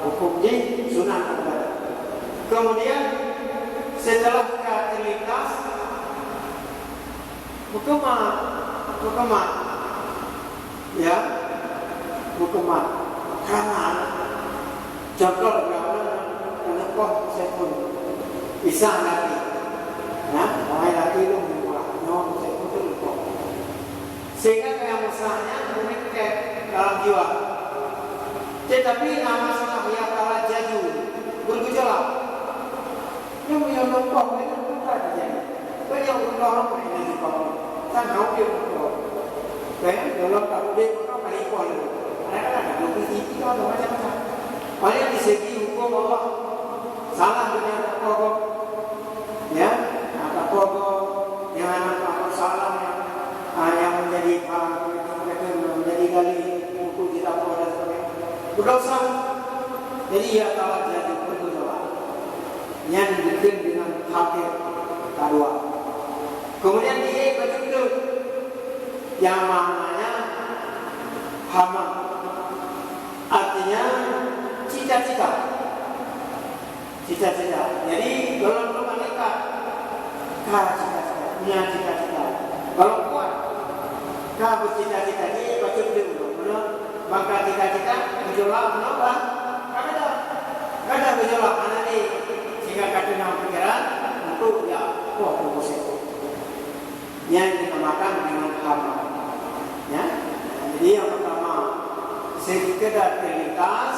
hukum di sunnah ibadah. Kemudian setelah terlintas hukumat ya, hukumat karena contoh kenapa saya pun bisa nanti nah mulai lagi lu membuatnya saya pun terlupa sehingga kayak musahnya mengikat dalam jiwa. Tetapi nama salah yang kalah jaju bergejolak yang lupa mereka bukan jadi banyak orang mereka lupa sang hau dia lupa kayak dalam tak boleh maka kali kuat mereka ada lebih atau macam-macam. Paling di segi hukum Allah salah dengan pokok ya, pokok yang salah yang menjadi menjadi kali buku kita dan sebagainya berdosa. Jadi ia kalah jadi berdosa yang dibikin dengan hakim kedua. Kemudian dia berjudul yang maknanya hama, artinya cita-cita. Jadi kalau mereka punya cita-cita, kalau kuat, bercita-cita dia berjudul dulu, maka cita-cita berjolak menolak, kada berjolak mana ni sehingga kadang pikiran untuk ya fokus itu yang dinamakan dengan hama. Ya, jadi yang pertama sekedar terlintas,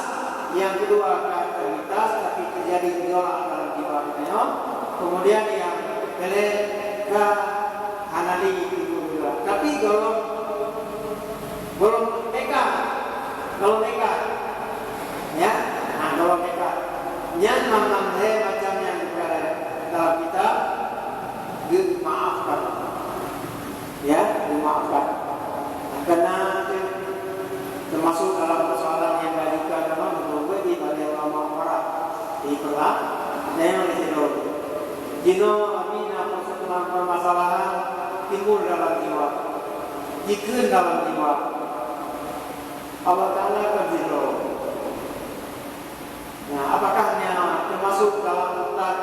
yang kedua terlintas tapi terjadi gejolak dalam jiwa kita. Kemudian yang ke hanali itu juga. Tapi belum nekat, ya, kalau nekat, yang macam yang dalam kita dimaafkan, ya, dimaafkan. Karena termasuk dalam persoalan yang radikal memang menunggu di pada ulama Arab di Perang ada yang disebut jino amina permasalahan timbul dalam jiwa, jikun dalam jiwa. Allah Taala berjino. Nah, apakahnya termasuk dalam hutan?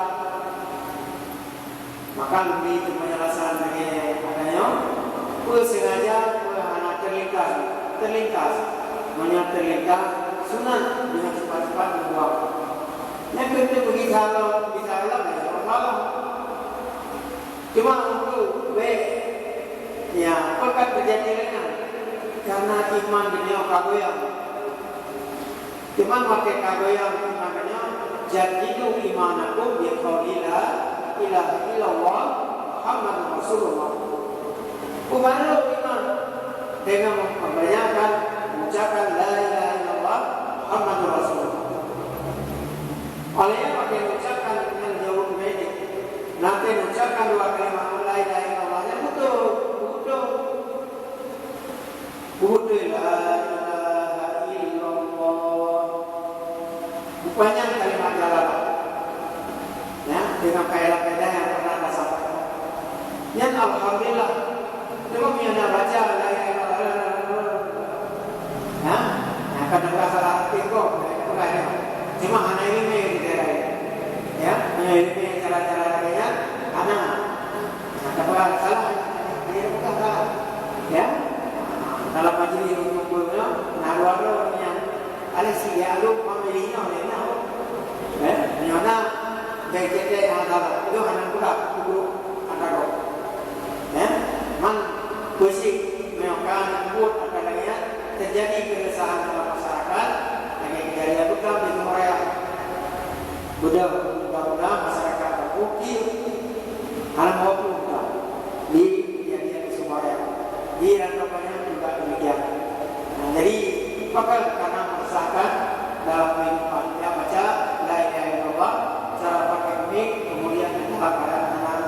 Maka lebih penjelasan bagi adanya sengaja anak terlintas sunnah dengan cepat-cepat membuang. Yang kedua begitu bisa malam. Cuma untuk ya pekat terjadi dengan karena iman dunia kagoyang. Cuma pakai kagoyang namanya jadidu imanakum bi qauli la ilaha illallah Muhammadur Rasulullah. Umarlah iman dengan memperbanyakan mengucapkan la ilaha illallah Muhammadur Rasulullah. Olehnya pakai mengucapkan dengan jauh medik. Nanti mengucapkan dua kalimat la ilaha illallah yang betul la ilaha illallah. Banyak kalimat jalan. Ya, dengan kaidah-kaidah yang pernah kita sampaikan. Yang alhamdulillah cuma punya baca la ilaha illallah. Ya, kadang-kadang salah tingkok, cuma hanya ini ya, hanya ini cara-cara lainnya, karena kadang-kadang salah, ini bukan salah, ya. Dalam majelis kumpulnya, naruh yang alisi ya lu pemilihnya oleh nahu, ya, nyona JKT antara itu hanya guru antara, ya, man musik menyokong buat apa lagi terjadi keresahan dalam masyarakat, lagi kejadian bukan di Korea, mudah-mudahan masyarakat terukir, hal maupun di kejadian di Sumatera, di rantauannya juga demikian. Nah, jadi bakal karena meresahkan dalam kehidupan yang baca la ilaha illallah cara pakai mic kemudian dalam keadaan tenang.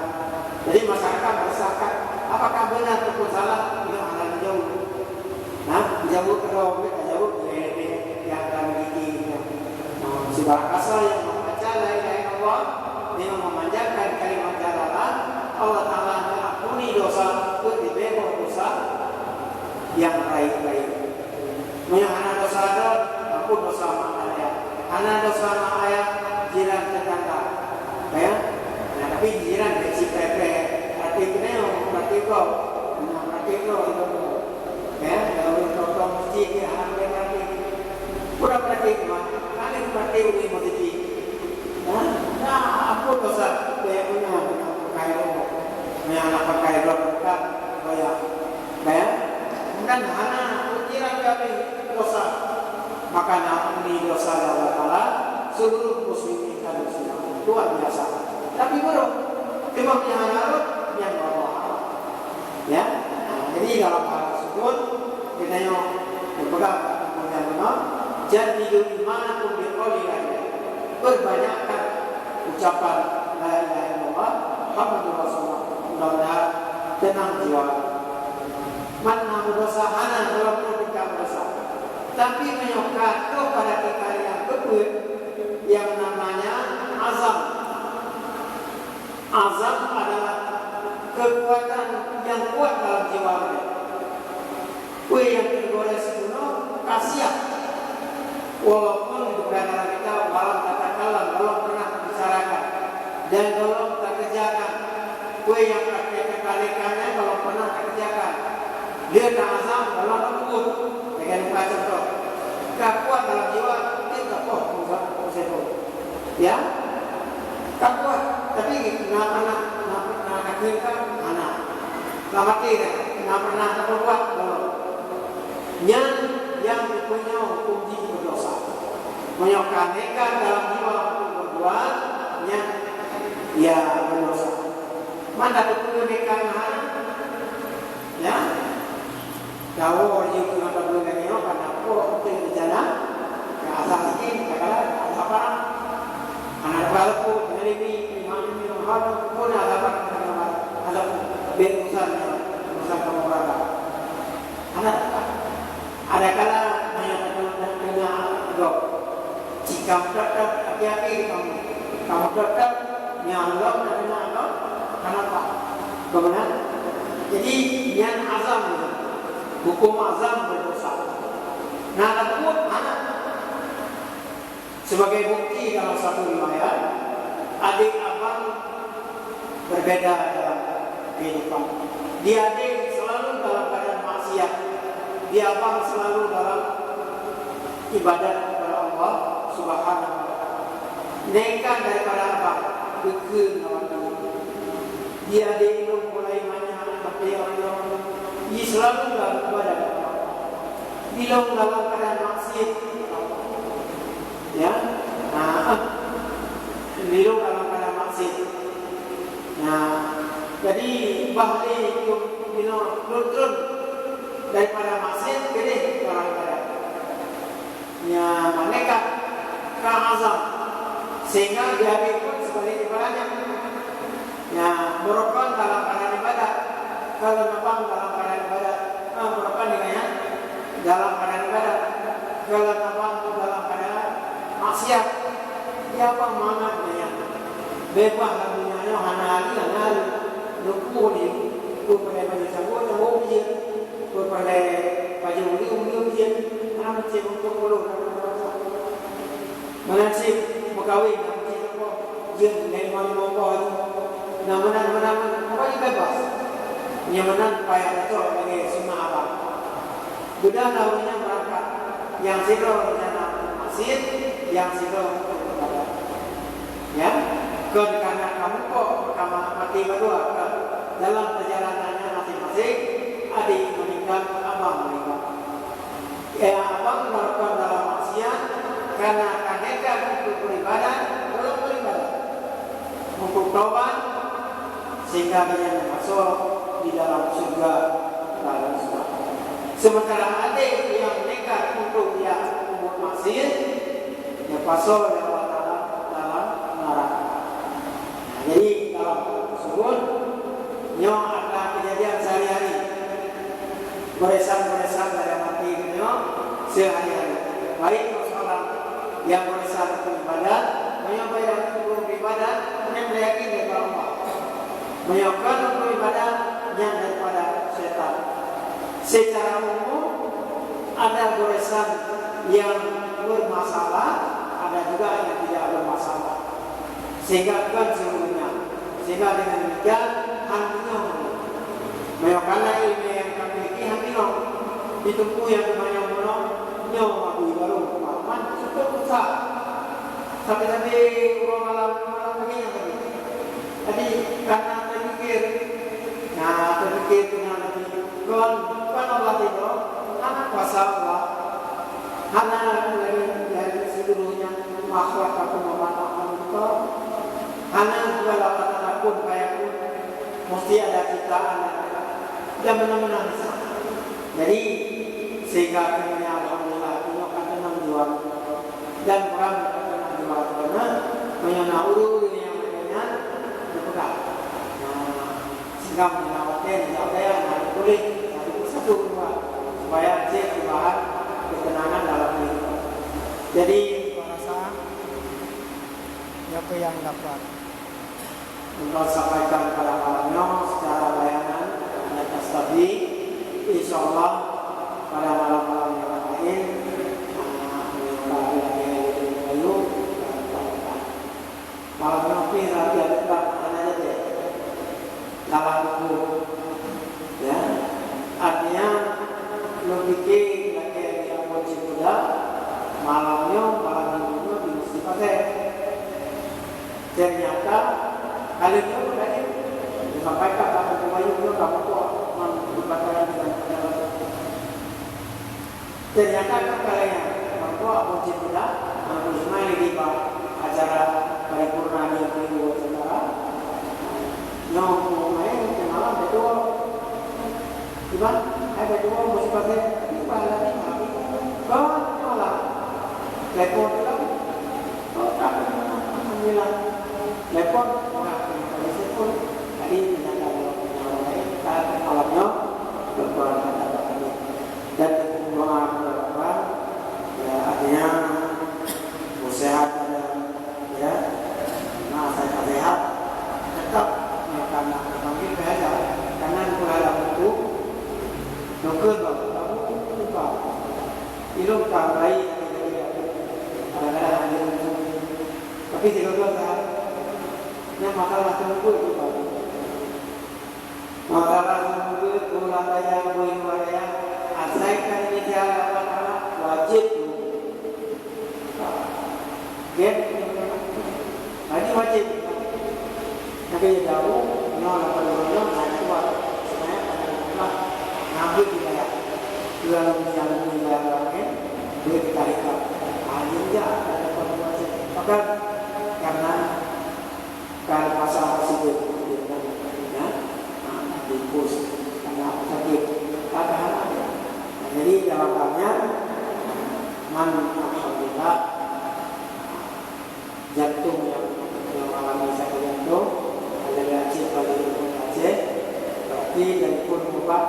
Jadi masyarakat meresahkan apakah benar ataupun salah itu hanya jauh. Nah, jauh jauh yang akan dikirim. Sebarang asal yang membaca la ilaha illallah dengan memanjatkan kalimat jalalan Allah Taala mengampuni dosa dibebas dosa yang baik-baik. Yang dosa ampun dosa maknanya Anak dosa ayah jiran tetangga, ya. Nah, tapi jiran kecil pepe, praktiknya praktik itu, ya. Kalau contoh masjid ya, hampir praktik, kurang praktik mah, kalian praktik ini masjid. Nah, aku dosa dia punya pakai rokok, anak pakai rokok kan, bayar, dan anak jiran kami dosa. Maka ampuni dosa Allah Ta'ala seluruh muslimin dan muslimat. Luar biasa. Tapi buruk timangnya harap yang Allah. Ya. Nah, jadi dalam hal tersebut kita yang berpegang kepada benar. Jadi dimana pun diqoli lagi. Berbanyakkan ucapan la ilaha illallah Muhammadur Rasulullah. Mudah-mudahan tenang jiwa. Mana dosa hana dalam kita dosa. Tapi menyokat kepada kita yang kebut yang namanya azam. Azam adalah kekuatan yang kuat dalam jiwa kita. Kue yang tergores penuh kasihan. Walaupun kebenaran kita walau katakanlah belum pernah dibicarakan dan belum terkerjakan. Kue yang praktek kebalikannya belum pernah terkerjakan. Dia tak azam kalau lembut. Dengan contoh, tak kuat dalam jiwa, kita kuat musuh, ya, tak kuat. Tapi nak kekirkan anak, tak mati kan, nak pernah tak kuat belum. Yang punya hukum berdosa, menyokankan dalam jiwa untuk berbuat, ya berdosa. Mana betul mereka anak, ya. Tahu orang itu nak belum lagi orang nak kau untuk berjalan ke asal lagi, kadang apa? Anak baru menerima imam hal pun ada berusaha kamu berada. Ada kala banyak dok. Jika tetap hati-hati kamu tetap nyalok dan nyalok, kenapa? Kemudian jadi yang azam itu. Hukum azam berdosa. Nah, tersebut mana? Sebagai bukti dalam satu riwayat, adik abang berbeda dalam kehidupan. Dia adik selalu dalam keadaan maksiat. Dia abang selalu dalam ibadat kepada Allah Subhanahu wa Ta'ala. Nekan daripada abang, bikin lawan dia adik itu mulai banyak berpihak. Dia selalu dalam ibadah bilang dalam keadaan maksiat, ya, bilang dalam keadaan maksiat. Nah, jadi bahli itu bilang turun daripada maksiat gede dalam keadaan, ya, mereka azam sehingga dia ikut sebagai ibadahnya, ya, merupakan dalam keadaan ibadah. Kalau nabang dalam keadaan ibadah, merupakan dengannya dalam keadaan ibadah. Kalau nabang dalam keadaan maksiat, dia apa mana dia? Bebas lagunya, hanali, lupu ni, pada baju sabun, sabun dia, pada baju uli dia, mana macam untuk puluh, mana sih berkahwin, macam apa? Dia dari mana apa? Nama apa dia bebas? Nyamanan payah betul bagi sunnah abang. Sudah tahunya berangkat. Yang siro rencana masjid, yang siro ibadah. Ya, karena kamu kok mati berdua dalam perjalanannya masing-masing. Adik meninggal, abang meninggal. Ya, abang melakukan dalam maksiat karena kanekan untuk beribadah, belum beribadah. Untuk taubat sehingga dia masuk di dalam surga dalam surga. Sementara adik yang nekat untuk dia umur maksiat, dia pasal dalam neraka. Jadi dalam tersebut, nyo ada kejadian sehari-hari, goresan dalam hati nyo sehari-hari. Baik persoalan yang goresan untuk ibadah, menyampaikan untuk ibadah, meyakini kepada Allah. Menyampaikan untuk ibadah yang daripada setan. Secara umum ada goresan yang bermasalah, ada juga yang tidak bermasalah. Sehingga kan seluruhnya. Sehingga dengan demikian hantinya meyokana ilmu yang kami hantinya ditempuh yang banyak menolong nyawa aku baru man cukup besar sampai orang alam begini tadi. Jadi karena terpikir dengan lagi kon Allah itu anak kuasa Allah anak dari seluruhnya makhluk aku memanfaatkan itu anak segala kata pun kayak pun mesti ada ciptaan dan benar-benar bisa. Jadi sehingga akhirnya alhamdulillah itu akan tenang jiwa dan orang tenang jiwa karena menyenangkan yang lainnya dipegang. Sehingga menyelamatkan tidak ada yang boleh satu supaya cek bahan ketenangan dalam diri. Jadi merasa apa yang dapat untuk sampaikan pada malamnya secara bayanan atas tadi, insya Allah pada malam-malam yang lain malam nanti ada tempat aja deh dalam buku ya artinya lo bikin lagi yang wajib muda malamnya malam minggunya bisa pakai ternyata kali ini berarti disampaikan pada pemainnya kamu kok mendapatkan dengan ternyata kalian mampu wajib muda mampu main di acara paripurna yang kedua saudara yang main malam betul gimana ada dua mesti pakai ini pahala ini kau malah lepon kan kau tak alhamdulillah lepon orang yang pun tadi menyatakan orang lain kita malamnya berdoa dan doa berdoa ya artinya sehat ya nah saya sehat tetap karena panggil bahasa karena bahasa itu dokter kamu lupa hidup tak baik ada tapi jika sehat yang masalah tunggu itu masalah tunggu pulang daya boleh daya asalkan ini apa wajib get lagi wajib tapi jauh nol apa saya kuat saya akan ngambil juga ya dua yang orangnya duit tarik aja ada wajib maka karena kalau pasal tersebut ya dipus karena sakit padahal ada jadi jawabannya man alhamdulillah jantung yang mengalami sakit jantung ada reaksi pada Aceh berarti dan pun obat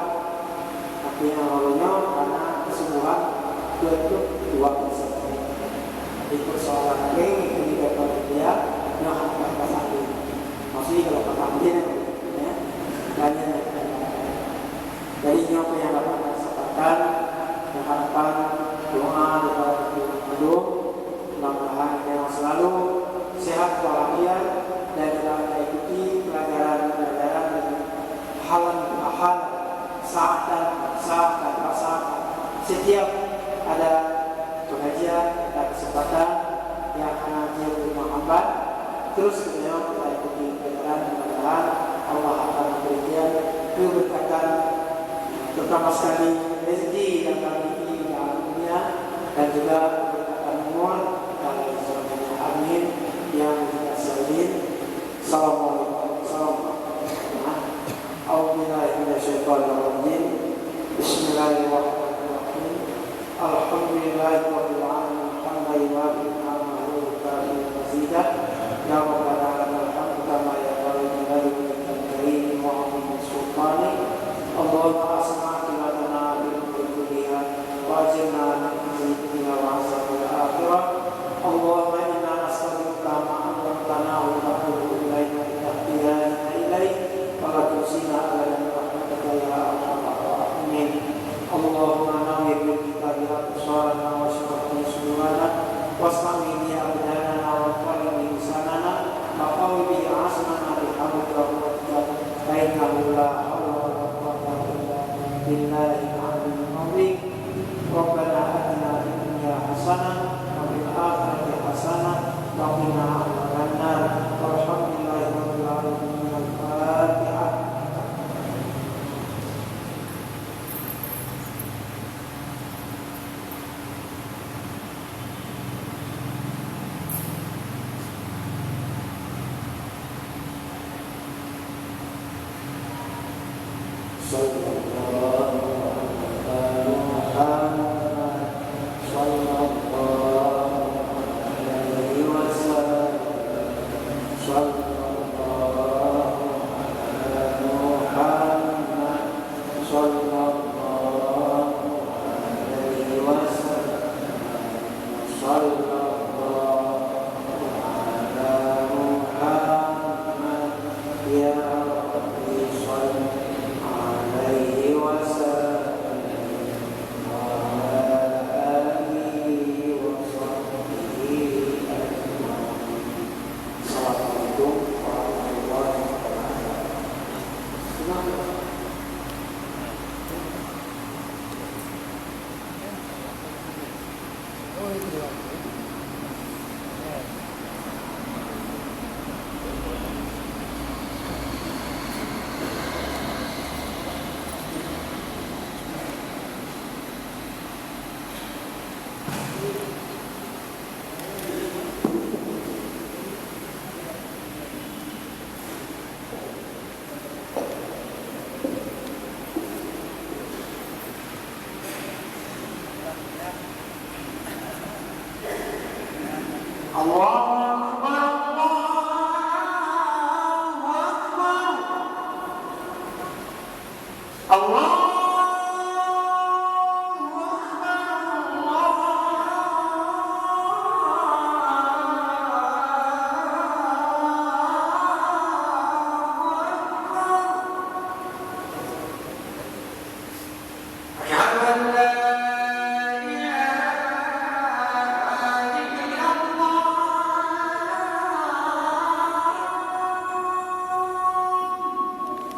tapi awalnya karena kesembuhan itu 2%. Di persoalan ini tidak pada dia yang akan pasang maksudnya kalau pasang dia ya banyak dari nyoba yang dapat kesempatan yang harapan doa daripada hidup mudah-mudahan yang selalu sehat walafiat dan kita ikuti pelajaran-pelajaran dan hal saat dan rasa setiap ada pengajian dan kesempatan yang mengaji Muhammad terus kemudian kita ikuti pelajaran mudah-mudahan Allah akan memberikan keberkatan terutama sekali rezeki yang kami ini dalam dunia dan juga keberkatan umur dan semuanya amin yang kita selain. Assalamualaikum warahmatullahi Bismillahirrahmanirrahim. Alhamdulillahirabbil alamin hamdan yuwafi ni'amahu wa yukafi mazidah ya rabbana lakal hamdu kama yanbaghi li wajhika al-karim wa 'azimi sultanik. Allahumma asma'na lana bil dunya wa ajirna min dunya wa azabil akhirah. Allahumma inna nas'aluka ma amrana wa na'udzu ilaika min ihtiyaji ilaik wa la tusina ala rahmatika ya arhamar rahimin. Allahumma nawwir bi kitabi absarana wa shafina innahu la haula wa la quwwata illa billahil aliyyil azim. Rabbana atina fid dunya hasanah wa fil akhirati hasanah wa qina adzabannar. Walhamdulillahi rabbil alamin. Al-Fatihah. Allah